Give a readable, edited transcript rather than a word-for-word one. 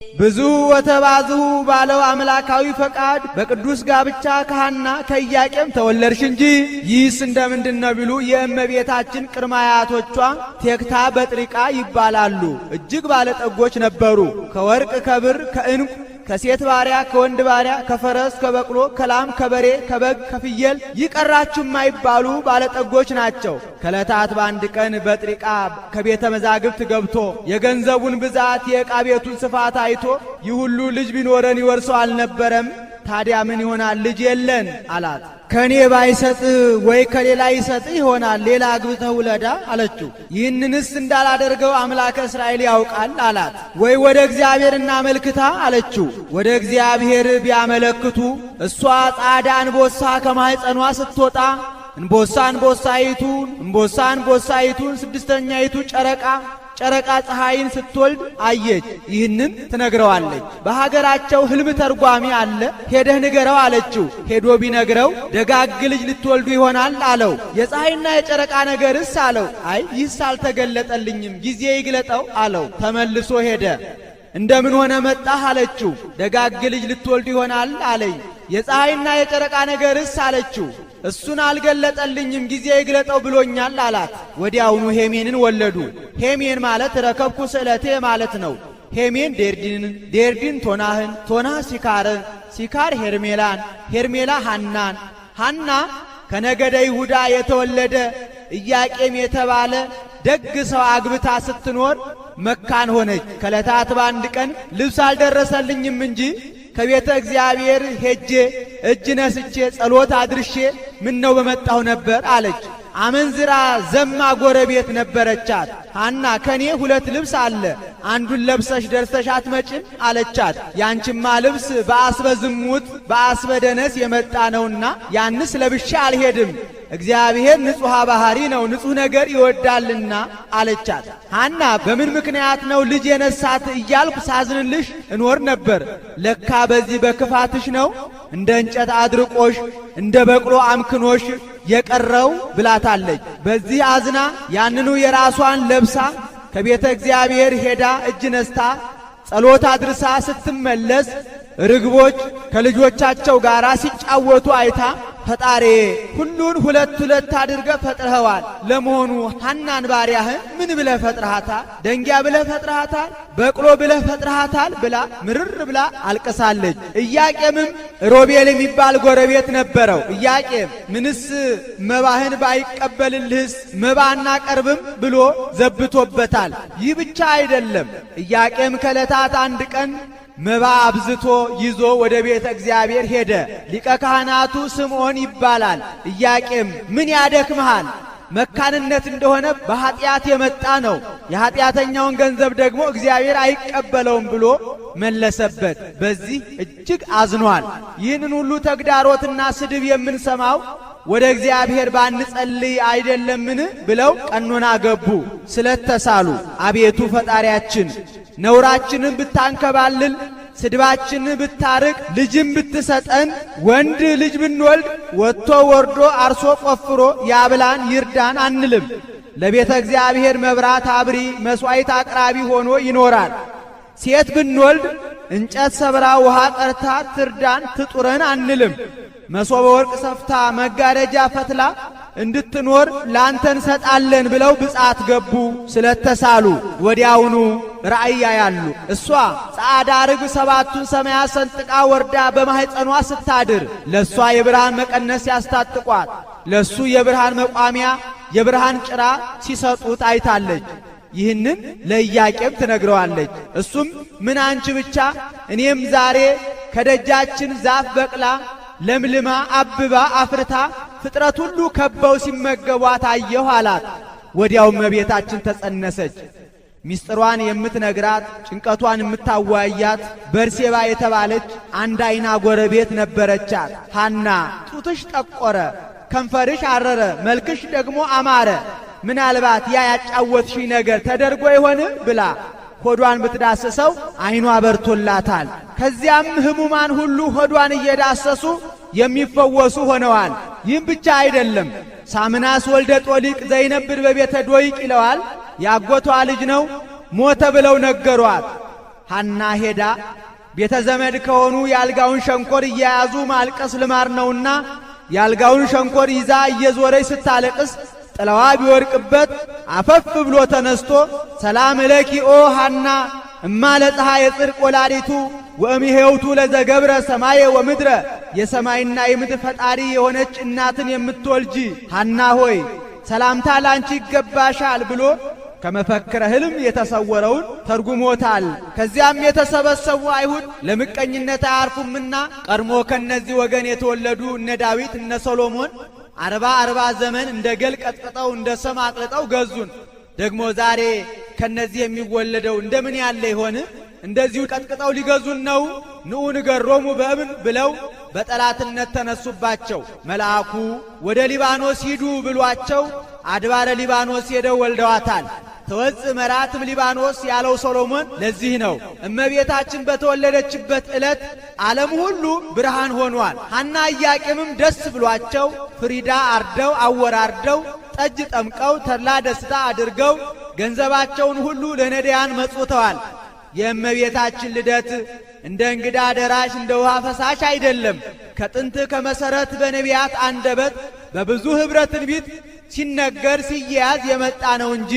ብዙ ወተባዙ ባለው አምላካዊ ፈቃድ በቅዱስ ጋብቻ ከሐና ከኢያቄም ተወለድሽ እንጂ ይህስ እንደምንድነው ቢሉ የእመቤታችን ቅድመ አያቶቿ ቴክታ በጥሪቃ ይባላሉ። እጅግ ባለጠጎች ነበሩ። ከወርቅ ከብር ከዕንቁ ከሴት ባሪያ ከወንድ ባሪያ ከፈረስ ከበቅሎ ከላም ከበሬ ከበግ ከፍየል ይቀራችሁ የማይባሉ ባለጠጎች ናቸው። ከዕለታት በአንድ ቀን በጥሪቃ ከቤተ መዛግብት ገብቶ የገንዘቡን ብዛት የዕቃ ቤቱን ስፋት አይቶ ይህ ሁሉ ልጅ ቢኖረን ይወርሰው አልነበረም? ታዲያ ምን ይሆናል ልጅ የለን አላት። ከኔ ባይሰጥ ወይ ከሌላ ይሰጥ ይሆናል፣ ሌላ አግብተህ ውለዳ አለችው። ይህንንስ እንዳላደርገው አምላከ እስራኤል ያውቃል አላት። ወይ ወደ እግዚአብሔር እናመልክታ አለችው። ወደ እግዚአብሔር ቢያመለክቱ እሷ ጻዳ አንበሳ ከማኅፀኗ ስትወጣ እንቦሳይቱን ስድስተኛይቱ ጨረቃ ፀሐይን ስትወልድ አየች። ይህንን ትነግረዋለች። በሀገራቸው ሕልም ተርጓሚ አለ፣ ሄደህ ንገረው አለችው። ሄዶ ቢነግረው ደጋግ ልጅ ልትወልዱ ይሆናል አለው። የፀሐይና የጨረቃ ነገርስ አለው። አይ ይህስ አልተገለጠልኝም፣ ጊዜ ይግለጠው አለው። ተመልሶ ሄደ። እንደምን ሆነ መጣህ አለችው። ደጋግ ልጅ ልትወልዱ ይሆናል አለኝ። የፀሐይና የጨረቃ ነገርስ አለችው። እሱን አልገለጠልኝም፣ ጊዜ ይግለጠው ብሎኛል አላት። ወዲያውኑ ሄሜንን ወለዱ። ሄሜን ማለት ረከብኩ ስዕለቴ ማለት ነው። ሄሜን ዴርዲን ቶናህን፣ ቶናህ ሲካርን፣ ሲካር ሄርሜላን፣ ሄርሜላ ሐናን፣ ሐና ከነገደ ይሁዳ የተወለደ ኢያቄም የተባለ ደግ ሰው አግብታ ስትኖር መካን ሆነች። ከዕለታት በአንድ ቀን ልብስ አልደረሰልኝም እንጂ ከቤተ እግዚአብሔር ሄጄ እጅ ነስቼ ጸሎት አድርሼ ምን ነው በመጣሁ ነበር አለች። አመንዝራ ዘማ ጎረቤት ነበረቻት። ሐና ከኔ 2 ልብስ አለ፣ አንዱን ለብሰሽ ደርሰሽ አትመጭም አለቻት። ያንቺማ ልብስ በአስበ ዝሙት በአስበ ደነስ የመጣ ነውና ያንስ ለብሼ አልሄድም፣ እግዚአብሔር ንጹሕ ባህሪ ነው፣ ንጹሕ ነገር ይወዳልና አለቻት። ሐና በምን ምክንያት ነው ልጅ የነሳት እያልኩ ሳዝንልሽ እኖር ነበር፣ ለካ በዚህ በክፋትሽ ነው እንደ እንጨት አድርቆሽ እንደ በቅሎ አምክኖሽ የቀረው ብላታለች። በዚህ አዝና ያንኑ የራሷን ለብሳ ከቤተ እግዚአብሔር ሄዳ እጅ ነስታ ጸሎት አድርሳ ስትመለስ ርግቦች ከልጆቻቸው ጋር ሲጫወቱ አይታ ፈጣሬ ሁሉን 2 አድርገህ ፈጥረኸዋል። ለመሆኑ ሐናን ባሪያህን ምን ብለህ ፈጥረሃታል? ደንጊያ ብለህ ፈጥረሃታል? በቅሎ ብለህ ፈጥረሃታል? ብላ ምርር ብላ አልቅሳለች። ኢያቄምም ሮቤል የሚባል ጎረቤት ነበረው። ኢያቄም ምንስ መባህን ባይቀበልልህስ መባና ቀርብም ብሎ ዘብቶበታል። ይህ ብቻ አይደለም። ኢያቄም ከዕለታት አንድ ቀን መባ አብዝቶ ይዞ ወደ ቤተ እግዚአብሔር ሄደ። ሊቀ ካህናቱ ስምዖን ይባላል። ኢያቄም ምን ያደክምሃል? መካንነት እንደሆነ በኃጢአት የመጣ ነው፣ የኃጢአተኛውን ገንዘብ ደግሞ እግዚአብሔር አይቀበለውም ብሎ መለሰበት። በዚህ እጅግ አዝኗል። ይህንን ሁሉ ተግዳሮትና ስድብ የምንሰማው ወደ እግዚአብሔር ባንጸልይ አይደለምን ብለው ቀኖና ገቡ። ስለተሳሉ አቤቱ ፈጣሪያችን ነውራችንን ብታንከባልል ስድባችንን ብታርቅ ልጅም ብትሰጠን ወንድ ልጅ ብንወልድ ወጥቶ ወርዶ አርሶ ቆፍሮ ያብላን ይርዳን አንልም። ለቤተ እግዚአብሔር መብራት አብሪ መሥዋዕት አቅራቢ ሆኖ ይኖራል። ሴት ብንወልድ እንጨት ሰብራ ውሃ ቀርታ ትርዳን ትጡረን አንልም። መሶበ ወርቅ ሰፍታ መጋረጃ ፈትላ እንድትኖር ላንተ እንሰጣለን ብለው ብጻት ገቡ። ስለተሳሉ ወዲያውኑ ራእይ ያያሉ። እሷ ጻዕዳ ርግብ 7ቱን ሰማያት ሰንጥቃ ወርዳ በማኅፀኗ ስታድር ለእሷ የብርሃን መቀነስ ያስታጥቋት፣ ለሱ የብርሃን መቋሚያ የብርሃን ጭራ ሲሰጡት አይታለች። ይህንን ለኢያቄም ትነግረዋለች። እሱም ምን አንቺ ብቻ እኔም ዛሬ ከደጃችን ዛፍ በቅላ ለምልማ አብባ አፍርታ ፍጥረት ሁሉ ከበው ሲመገቧት አየሁ አላት። ወዲያው እመቤታችን ተጸነሰች። ሚስጥሯን የምትነግራት ጭንቀቷን የምታዋያት በርሴባ የተባለች አንድ አይና ጎረቤት ነበረቻት። ሐና ጡትሽ ጠቆረ፣ ከንፈርሽ አረረ፣ መልክሽ ደግሞ አማረ፣ ምናልባት ያ ያጫወትሽኝ ነገር ተደርጎ ይሆን ብላ ሆዷን ብትዳሰሰው አይኗ በርቶላታል። ከዚያም ህሙማን ሁሉ ሆዷን እየዳሰሱ የሚፈወሱ ሆነዋል። ይህም ብቻ አይደለም። ሳምናስ ወልደ ጦሊቅ ዘይነብር በቤተ ዶይቅ ይለዋል። ያጎቷ ልጅ ነው፣ ሞተ ብለው ነገሯት። ሐና ሄዳ ቤተ ዘመድ ከሆኑ የአልጋውን ሸንኮር እየያዙ ማልቀስ ልማድ ነውና የአልጋውን ሸንኮር ይዛ እየዞረች ስታለቅስ ጥላዋ ቢወርቅበት አፈፍ ብሎ ተነስቶ ሰላም ለኪ ኦ ሐና እማ ለፀሐይ የጽድቅ ወላዲቱ ወእምሄውቱ ለዘገብረ ሰማየ ወምድረ የሰማይና የምድር ፈጣሪ የሆነች እናትን የምትወልጂ ሐና ሆይ ሰላምታ ላንቺ ይገባሻል ብሎ ከመፈክረ ሕልም የተሰወረውን ተርጉሞታል። ከዚያም የተሰበሰቡ አይሁድ ለምቀኝነት አያርፉምና ቀድሞ ከነዚህ ወገን የተወለዱ እነ ዳዊት እነ ሰሎሞን አርባ ዘመን እንደ ገል ቀጥቅጠው እንደ ሰም አቅልጠው ገዙን። ደግሞ ዛሬ ከነዚህ የሚወለደው እንደምን ያለ ይሆን? እንደዚሁ ቀጥቅጠው ሊገዙን ነው። ንዑ ንገሮሙ በእብን ብለው በጠላትነት ተነሱባቸው። መልአኩ ወደ ሊባኖስ ሂዱ ብሏቸው አድባረ ሊባኖስ ሄደው ወልደዋታል። ተወጽእ መራትም ሊባኖስ ያለው ሰሎሞን ለዚህ ነው። እመቤታችን በተወለደችበት ዕለት ዓለም ሁሉ ብርሃን ሆኗል። ሐና ኢያቄምም ደስ ብሏቸው ፍሪዳ አርደው አወራርደው ጠጅ ጠምቀው ተድላ ደስታ አድርገው ገንዘባቸውን ሁሉ ለነዳያን መጽውተዋል። የእመቤታችን ልደት እንደ እንግዳ ደራሽ እንደ ውሃ ፈሳሽ አይደለም። ከጥንት ከመሰረት በነቢያት አንደበት በብዙ ኅብረ ትንቢት ሲነገር ሲያዝ የመጣ ነው እንጂ